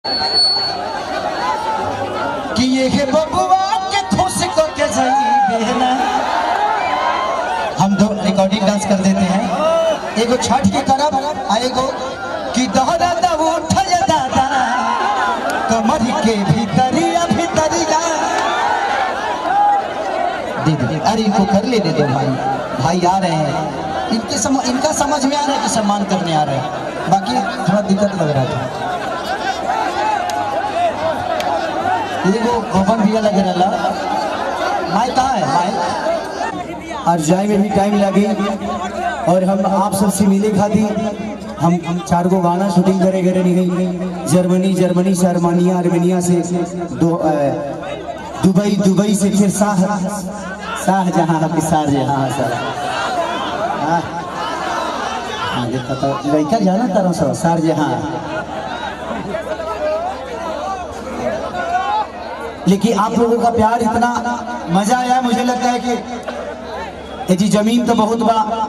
कि ये है बबुआ के खुश को के जाई बहना। हम दो रिकॉर्डिंग डांस कर देते हैं, एगो छठ के करब आएगो कि दहरा दब उठल दादा कमर के भीतरिया भीतरिया। दीदी अरे इनको कर ले दे दो भाई, भाई आ रहे हैं, इनका समझ में आ रहा है कि सम्मान करने आ रहे हैं, बाकी थोड़ा दिक्कत लग रहा था। वो गोवन भी लग रहा माई कहाँ है माई? और जाए में भी टाइम लगी और हम आप सबसे मिले खाती हम 4 गो गाना शूटिंग करे करे नहीं। जर्मनी से आर्मेनिया से दुबई से फिर शाहजहां के शाहजहां सर। हाँ देखा तो लड़का जाना तारा सर शाहजहां। लेकिन आप लोगों का प्यार इतना मजा आया, मुझे लगता है कि जी जमीन तो बहुत बड़ा,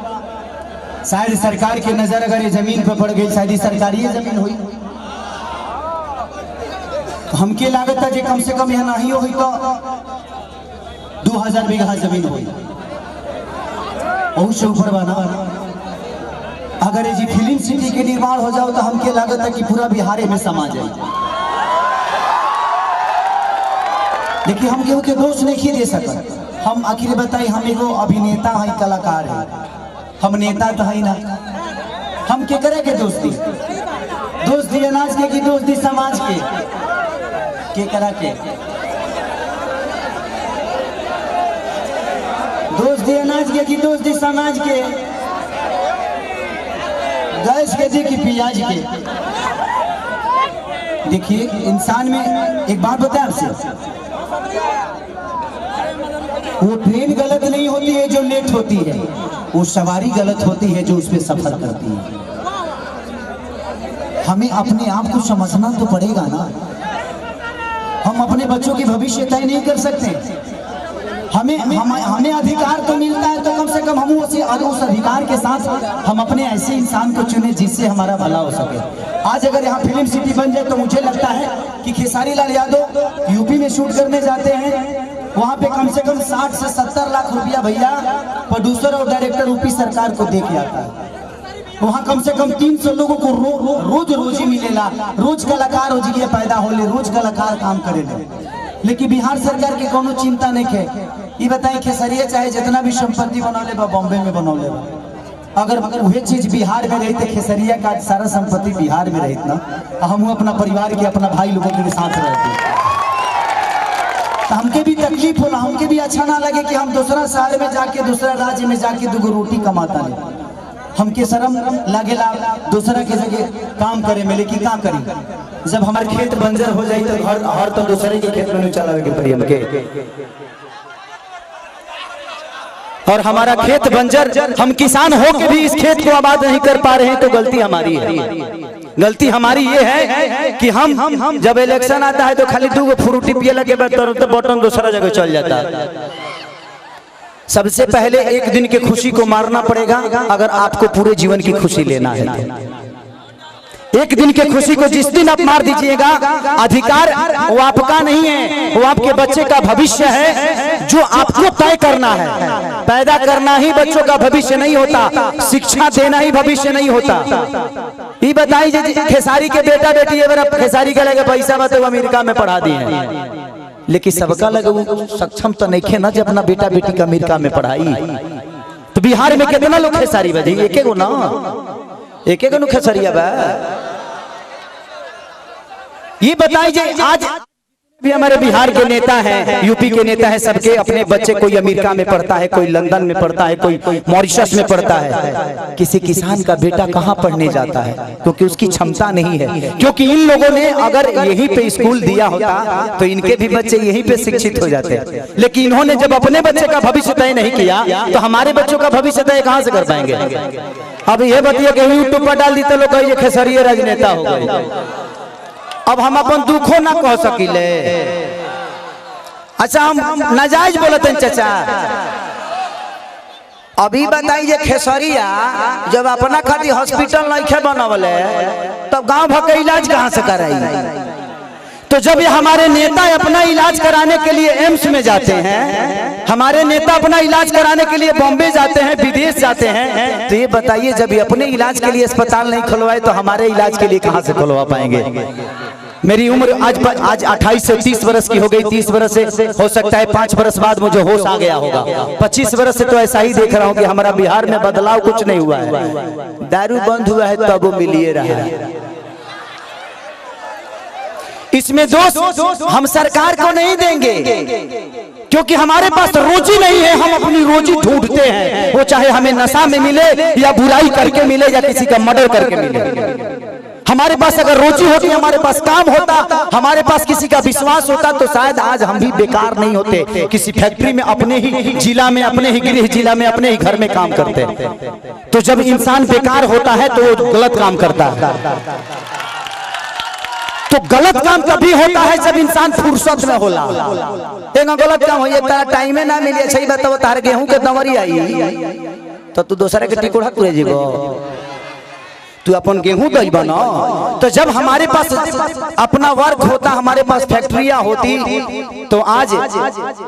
शायद सरकार की नजर अगर ये जमीन पर पड़ गई शायद सरकारी जमीन हुई। हमके लागत है कि कम से कम यह नहीं हुई तो 2000 बीघा जमीन हुई, बहुत से ऊपर बना। अगर ये जी फिल्म सिटी के निर्माण हो जाओ तो हमके लागत है कि पूरा बिहार में समा जाए। लेकिन हम केहू के दोष नहीं दे सकते। हम आखिर बताई हम एगो अभिनेता है, कलाकार है, हम नेता तो है ना। हम के करे के दोस्ती अनाज के की दोस्ती समाज के करा के दोस्ती अनाज के की दोस्ती समाज के, गैस के जी की प्याज के। देखिए इंसान में एक बात बताए आपसे, वो ट्रेन गलत नहीं होती है जो लेट होती है, वो सवारी गलत होती है जो उसमें सफर करती है। हमें अपने आप को समझना तो पड़ेगा ना। हम अपने बच्चों की भविष्य तय नहीं कर सकते। हमें अधिकार तो मिलता है तो कम से कम हम उस अधिकार के साथ हम अपने ऐसे इंसान को चुने जिससे हमारा भला हो सके। आज अगर यहाँ फिल्म सिटी बन जाए तो मुझे लगता है कि खेसारी लाल यादव यूपी में शूट करने जाते हैं, वहाँ पे कम से कम 60 से 70 लाख रुपया भैया प्रोड्यूसर और डायरेक्टर यूपी सरकार को दे के आता है। वहाँ कम से कम 300 लोगों को रोजी मिलेला, रोज कलाकार हो जी पैदा होले, रोज कलाकार काम करेले। लेकिन बिहार सरकार के कोनो चिंता नहीं है। ये बताए खेसरिया चाहे जितना भी संपत्ति बनौले बा बॉम्बे में बनौले बा, अगर वही चीज बिहार में रही तो खेसरिया का सारा संपत्ति बिहार में रही ना, हम अपना परिवार के अपना भाई लोगों के साथ रहते तो हमके भी तकलीफ होला, हमके भी अच्छा ना लगे कि हम दूसरा शहर में जाके दूसरा राज्य में जाके 2 रोटी कमाता नहीं। हमके शर्म लागेला दूसरा के जगह काम करे में, लेकिन क्या करी जब हमारे खेत बंजर हो जाए तो हर तो दूसरे के खेत में चलावे के पड़ी हमके। और हमारा खेत बंजर, हम किसान हो के भी इस खेत को आबाद नहीं कर पा रहे हैं तो गलती हमारी है। गलती हमारी ये है कि हम जब इलेक्शन आता है तो खाली 2 फ्रूटी पिए लगे तो बटन दूसरा जगह चल जाता है। सबसे पहले एक दिन की खुशी को मारना पड़ेगा अगर आपको पूरे जीवन की खुशी लेना है। एक दिन की खुशी को जिस दिन आप मार दीजिएगा, अधिकार वो आपका नहीं है, वो आपके बच्चे का भविष्य है जो आपको तय करना है। पैदा करना ही बच्चों का भविष्य नहीं होता, शिक्षा देना ही भविष्य नहीं होता। ये बताइए खेसारी के बेटा बेटी है, खेसारी का लगे पैसा बता वो अमेरिका में पढ़ा दिए, लेकिन सबका लगे वो सक्षम तो नहीं खे ना जब अपना बेटा बेटी का अमेरिका में पढ़ाई। तो बिहार में कितना लोग खेसारी बजे एक गो ना, एक खेसरिया बा। ये बताइए आज भी हमारे बिहार के नेता हैं, यूपी के नेता हैं, सबके अपने बच्चे कोई अमेरिका में पढ़ता है, कोई लंदन में पढ़ता है, कोई मॉरिशस में पढ़ता है। किसी किसान का बेटा कहाँ पढ़ने जाता है क्योंकि उसकी क्षमता नहीं है। क्योंकि इन लोगों ने अगर यहीं पे स्कूल दिया होता तो इनके भी बच्चे यहीं पे शिक्षित हो जाते। लेकिन इन्होंने जब अपने बच्चे का भविष्य तय नहीं किया तो हमारे बच्चों का भविष्य तय कहाँ से कर पाएंगे? अब ये बताइए कि यूट्यूब पर डाल दी तो लोग ये खेसरिया राजनेता हो गए। अब हम अपन दुखों ना कह सकिले। अच्छा हम नाजायज बोलते हैं चाचा। अभी बताइए खेसरिया जब अपना खातिर हॉस्पिटल नहीं बनवले तब गांव भर के इलाज कहाँ से कराई? तो जब ये हमारे नेता अपना इलाज कराने के लिए एम्स में जाते हैं, हमारे नेता अपना इलाज कराने के लिए बॉम्बे जाते हैं, विदेश जाते हैं, तो ये बताइए जब ये अपने इलाज के लिए अस्पताल नहीं खुलवाए तो हमारे इलाज के लिए कहां से खुलवा पाएंगे। मेरी उम्र आज 28 से 30 वर्ष की हो गई। 30 वर्ष से हो सकता है 5 वर्ष बाद मुझे होश आ गया होगा। 25 वर्ष से तो ऐसा ही देख रहा हूँ कि हमारा बिहार में बदलाव कुछ नहीं हुआ है। दारू बंद हुआ है तब वो मिलिए रहा है। इसमें दोस्त हम सरकार को नहीं देंगे, क्योंकि हमारे पास रोजी नहीं है। हम अपनी रोजी ढूंढते हैं, वो चाहे हमें नशा में मिले या बुराई करके मिले या किसी का मर्डर करके मिले। हमारे पास अगर रोजी होती, हमारे पास काम होता, हमारे पास किसी का विश्वास होता, तो शायद आज हम भी बेकार नहीं होते। किसी फैक्ट्री में अपने ही जिला में, अपने ही गृह जिला में, अपने ही घर में काम करते। तो जब इंसान बेकार होता है तो वो गलत काम करता है। तो गलत काम तभी होता है जब इंसान फुर्सत में होला। गलत काम हो टाइम ना मिले। सही बताओ, तार गेहूं के दवरी आई तो तू दूसरे के टिकोड़ा तुरे जीवो, तू अपन गेहूं दही बना। तो जब हमारे पास अपना वर्क होता, हमारे पास फैक्ट्रियां होती, तो आज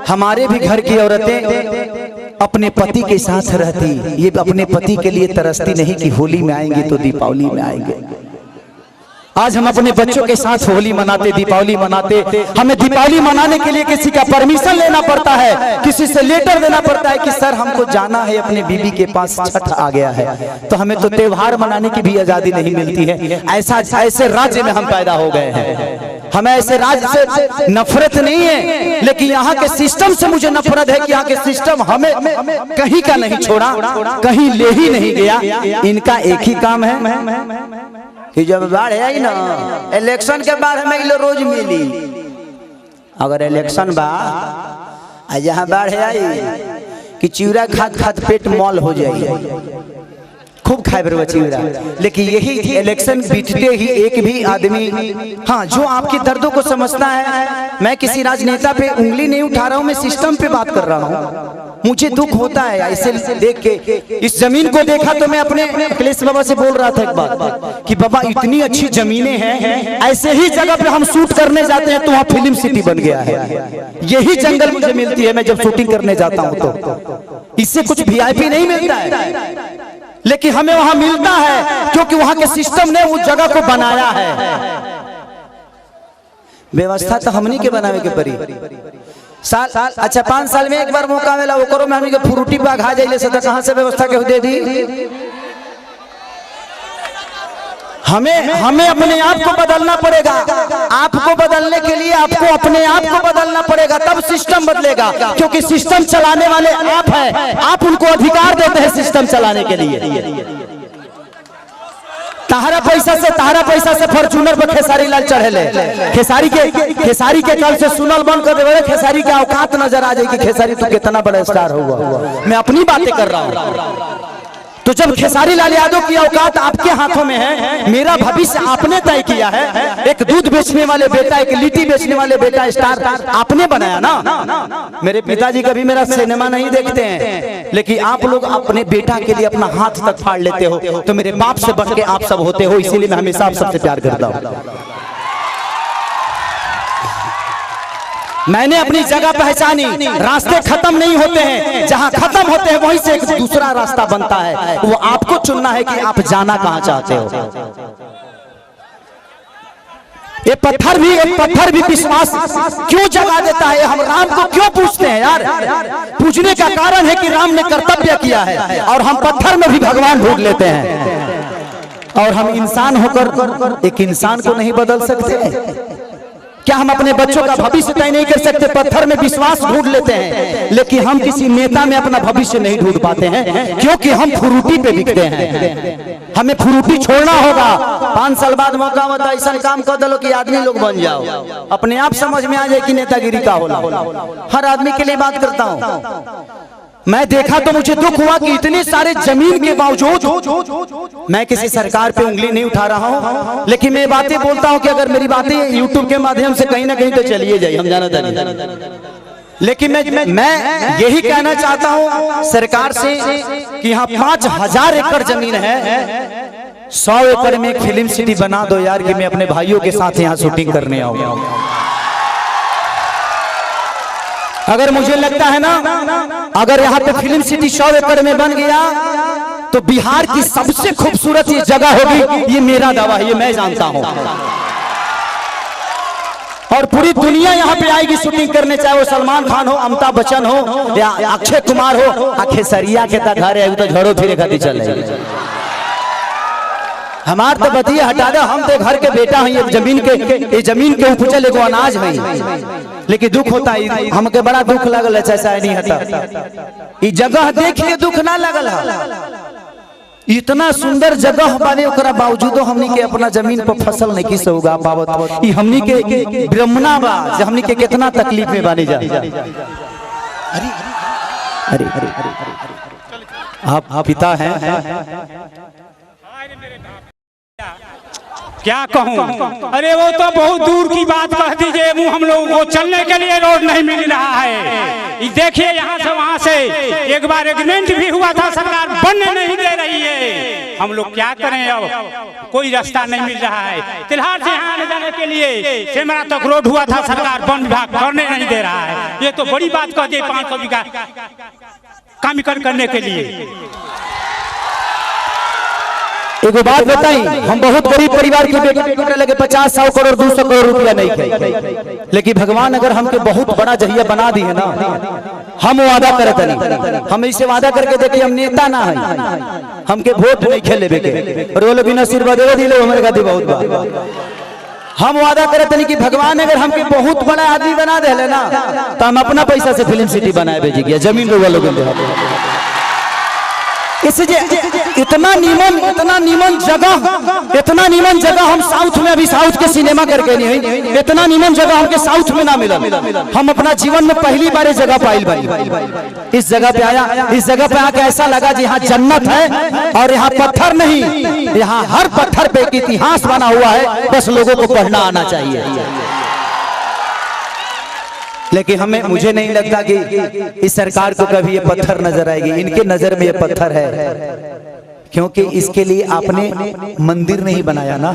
हमारे भी घर की औरतें अपने पति के साथ रहती। ये अपने पति के लिए तरसती नहीं कि होली में आएंगे तो दीपावली में आएंगे। आज हम अपने बच्चों के साथ होली मनाते, दीपावली मनाते। हमें दीपावली मनाने के लिए किसी का परमिशन लेना पड़ता है, किसी से लेटर देना पड़ता है कि सर हमको जाना है अपने बीबी के पास, छठ आ गया है। तो हमें तो त्योहार मनाने की भी आजादी नहीं मिलती है। ऐसे राज्य में हम पैदा हो गए हैं। हमें ऐसे राज्य से नफरत नहीं है, लेकिन यहाँ के सिस्टम से मुझे नफरत है कि यहाँ के सिस्टम हमें कहीं का नहीं छोड़ा, कहीं ले ही नहीं गया। इनका एक ही काम है कि जब बाढ़ आई ना, इलेक्शन के बाद हमें रोज मिली। अगर इलेक्शन बा जहाँ बाढ़ आई कि चिवड़ा खाद खाद पेट मॉल हो जाए, खूब खाए बरवा चिवड़ा। लेकिन यही इलेक्शन बीतते ही एक भी आदमी, हाँ, जो आपके दर्दों को समझता है। मैं किसी राजनेता पे उंगली नहीं उठा रहा हूँ, मैं सिस्टम पे बात कर रहा हूँ। मुझे दुख होता है ऐसे देख के। इस जमीन को देखा तो मैं अपने अखिलेश बाबा से बोल रहा था एक बात कि बाबा इतनी अच्छी जमीनें हैं, ऐसे ही जगह पे हम शूट करने जाते हैं तो वहाँ फिल्म सिटी बन गया है। यही जंगल मुझे मिलती है मैं जब शूटिंग करने जाता हूँ। तो इससे कुछ वीआईपी नहीं मिलता है, लेकिन हमें वहां मिलता है क्योंकि वहां के सिस्टम ने उस जगह को बनाया है। व्यवस्था तो हमनी के बनावे के परी। साल अच्छा 5 साल में एक बार मौका मिला, वो करो में हमनी के फ्रूटी पे घा जाइले से कहां से व्यवस्था के दे दी। हमें अपने आप को बदलना पड़ेगा। आपको बदलने के लिए आपको अपने आप को बदलना पड़ेगा, तब सिस्टम बदलेगा। क्योंकि सिस्टम चलाने वाले आप हैं, आप उनको अधिकार देते हैं सिस्टम चलाने के लिए। तारा पैसा से फॉर्च्यूनर पर खेसारी लाल चढ़ेले। खेसारी के कल से सुनल बंद कर दे। खेसारी के औकात नजर आ जाएगी। खेसारी तो कितना बड़ा स्टार हुआ। मैं अपनी बातें कर रहा हूँ। तो जब खेसारी लाल यादव की औकात आपके हाथों में है, मेरा भविष्य आपने तय किया है। एक दूध बेचने वाले बेटा, एक लिट्टी बेचने वाले बेटा स्टार आपने बनाया ना। मेरे पिताजी कभी मेरा सिनेमा नहीं देखते हैं, लेकिन आप लोग अपने बेटा के लिए अपना हाथ तक फाड़ लेते हो। तो मेरे बाप से बढ़ के आप सब होते हो, इसीलिए मैं हमेशा आप सबसे प्यार करता हूँ। मैंने अपनी जगह पहचानी। रास्ते खत्म नहीं होते हैं, जहां खत्म होते हैं वहीं से एक दूसरा रास्ता बनता है। वो आपको चुनना है कि आप जाना कहां चाहते हो। ये पत्थर भी विश्वास क्यों जगा देता है। हम राम को क्यों पूछते हैं यार? पूछने का कारण है कि राम ने कर्तव्य किया है, और हम पत्थर में भी भगवान ढूंढ लेते हैं। और हम इंसान होकर एक इंसान को नहीं बदल सकते। क्या हम अपने बच्चों का भविष्य तय नहीं कर सकते? पत्थर में विश्वास ढूंढ लेते हैं, लेकिन हम किसी नेता में अपना भविष्य नहीं ढूंढ पाते हैं, क्योंकि हम फ्रूटी पे बिकते हैं। हमें फ्रूटी छोड़ना होगा। 5 साल बाद मौका होता है, ऐसा काम कर दो कि आदमी लोग बन जाओ। अपने आप समझ में आ जाए कि नेतागिरी का होला। हर आदमी के लिए बात करता हूँ। मैं देखा तो मुझे दुख हुआ कि इतने सारे जमीन के बावजूद, मैं किसी सरकार पे उंगली नहीं उठा रहा हूं, लेकिन मैं बातें बोलता हूं कि अगर मेरी बातें YouTube के माध्यम से कहीं ना कहीं तो चलिए जाए, हम जाना था। लेकिन मैं यही कहना चाहता हूं सरकार से कि यहाँ 5000 एकड़ जमीन है, 100 एकड़ में एक फिल्म सिटी बना दो यार कि मैं अपने भाइयों के साथ यहाँ शूटिंग करने आऊँ। अगर मुझे लगता है ना, अगर यहाँ पे फिल्म सिटी 100 एकड़ में बन गया तो बिहार की सबसे खूबसूरत ये जगह होगी, ये मेरा दावा है, ये मैं जानता हूँ। और पूरी दुनिया यहाँ पे आएगी शूटिंग करने, चाहे वो सलमान खान हो, अमिताभ बच्चन हो या अक्षय कुमार हो। खेसरिया के तक घर है तो झड़ो फिरे खाती चल रही। हमार तो बतिए हटा दे, हम तो घर के बेटा हैं, ये जमीन के उपजल एगो अनाज है। लेकिन दुख होता है, हमके बड़ा दुख लगल है, ऐसा नहीं होता। ये जगह देख के दुख ना लगल है। इतना सुंदर जगह बाने ओकरा बावजूदो हमनी के अपना जमीन पर फसल नहीं किस उगा पावत। ई हमनी के ब्रह्मणा बा, हमनी के कितना तकलीफ में बानी जा। अरे आप पिता हैं, क्या कहूँ? अरे वो तो बहुत दूर की बात कह दीजिए, हम लोगों को चलने के लिए रोड नहीं मिल रहा है। देखिए यहाँ से वहाँ से एक बार एग्रीमेंट भी हुआ था, सरकार बनने नहीं दे रही है। हम लोग क्या करें, अब कोई रास्ता नहीं मिल रहा है। तिल्हार से यहाँ आने जाने के लिए सेमरा तक रोड हुआ था, सरकार वन विभाग करने नहीं दे रहा है। ये तो बड़ी बात कह दी, 500 बीघा काम करने के लिए। एक बात बताई, हम बहुत गरीब परिवार के बेटे लगे 50-100 करोड़ 200 करोड़ रुपया नहीं थे, लेकिन भगवान अगर हमके बहुत बड़ा जहिया बना दी है ना, हम वादा करते नहीं। हम ऐसे वादा करके देखे हम नेता ना है, हमके वोट नहीं खेले बेके और वो लोग बिना आशीर्वाद दिले हमारे खाती बहुत बात। हम वादा करते नहीं कि भगवान अगर हमके बहुत बड़ा आदमी बना दे ना, तो हम अपना पैसा से फिल्म सिटी बनाए भेजी गया, जमीन लोग इसलिए इतना नीमन जगह हम साउथ में, अभी साउथ के सिनेमा करके नहीं है, इतना नीमन जगह हमके साउथ में ना मिला। हम अपना जीवन में पहली बार इस जगह पाइल भाई, इस जगह पे आया, इस जगह पे आके ऐसा लगा जी यहाँ जन्नत है। और यहाँ पत्थर नहीं, यहाँ हर पत्थर पे एक इतिहास बना हुआ है, बस लोगों को पढ़ना आना चाहिए। लेकिन मुझे नहीं लगता कि इस सरकार को कभी ये पत्थर नजर आएगी। इनके नजर में ये पत्थर है, क्योंकि इसके लिए आपने मंदिर नहीं बनाया ना।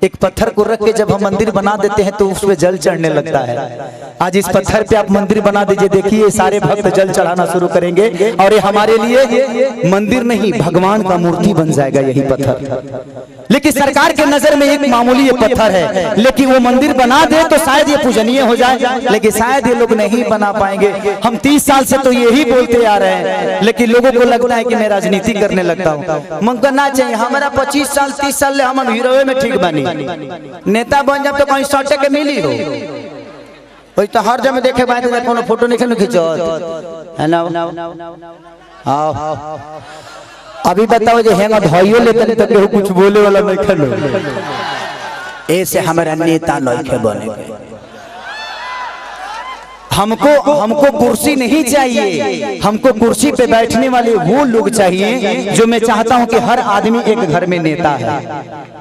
एक पत्थर को रख के जब हम मंदिर बना देते हैं तो उस पे जल चढ़ने लगता है। आज इस पत्थर पे आप मंदिर बना दीजिए, देखिए सारे भक्त जल चढ़ाना शुरू करेंगे और ये हमारे लिए मंदिर नहीं, भगवान का मूर्ति बन जाएगा यही पत्थर। लेकिन सरकार के नजर में एक मामूली ये पत्थर है, लेकिन वो मंदिर बना दे तो शायद ये पूजनीय हो जाए, लेकिन शायद ये लोग नहीं बना पाएंगे। हम 30 साल से तो यही बोलते आ रहे हैं, लेकिन लोगों को लगता है कि मैं राजनीति करने लगता हूँ। मन करना चाहिए, हमारा 25 साल 30 साल हम हीरो में ठीक बनी, नेता बन जब तो कहीं सटे के मिली हो, वही तो हर जगह देखे बात कोनो फोटो नहीं खींचो है ना। अभी बताओ जो हैंगा धोइयो लेते तो केहू कुछ बोले वाला नहीं खलो, ऐसे हमारा नेता नहीं बने। हमको कुर्सी नहीं चाहिए, हमको कुर्सी पे बैठने वाले वो लोग चाहिए जो मैं चाहता हूं कि हर आदमी एक घर में नेता है।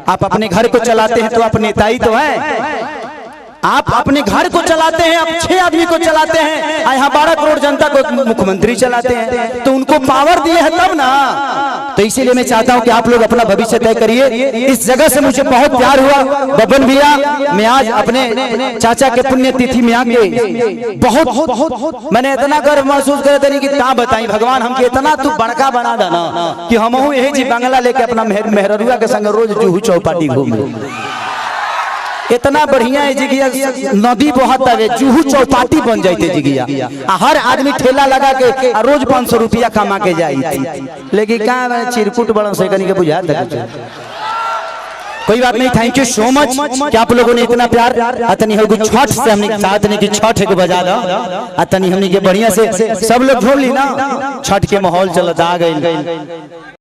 आप अपने घर को चलाते हैं तो आप नेता ही तो हैं। आप अपने घर को चलाते हैं, आप 6 आदमी को चलाते हैं, यहाँ 12 करोड़ जनता को मुख्यमंत्री चलाते हैं, तो उनको पावर दिए है तब ना। तो इसीलिए मैं चाहता हूं कि आप लोग अपना भविष्य तय करिए। इस जगह से मुझे बहुत प्यार हुआ बबन भैया, मैं आज अपने चाचा के पुण्यतिथि में आके बहुत मैंने इतना गर्व महसूस करे थे कि क्या बताई, भगवान हमके इतना तू बड़का बना देना कि हम यही जी बंगला लेके अपना मेहरुआ के संग रोज जुहू चौपाटी घूमे। इतना बढ़िया है जिगिया, नदी बहता है, जुहू चौपाटी बन जाते जिगिया, हर आदमी ठेला लगा के रोज 500 रुपया कमा के जाए। लेकिन क्या चिरकुट बड़ा से के बुझा था। कोई बात नहीं, थैंक यू सो मच कि आप लोगों ने इतना प्यार। अतनी हो छठ से हमने चाहत नहीं कि छठ के बजा दो, अतनी हमने के बढ़िया से सब लोग झोल ली ना, छठ के माहौल चलता आ गई।